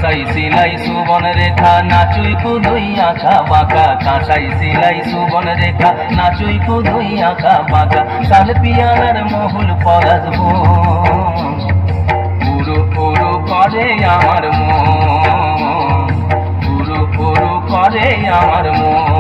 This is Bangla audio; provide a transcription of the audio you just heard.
কাঁসাই সিলাই সুবন রেখা নাচুই কুদুই আঁকা বাঁকা কাঁসাই সিলাই সুবন রেখা নাচুই কুদুই আঁকা বাঁকা কাল পিয়ানার মহুল পরাজ পুরো পুরো করে আমার মন পুরো পুরো করে আমার মন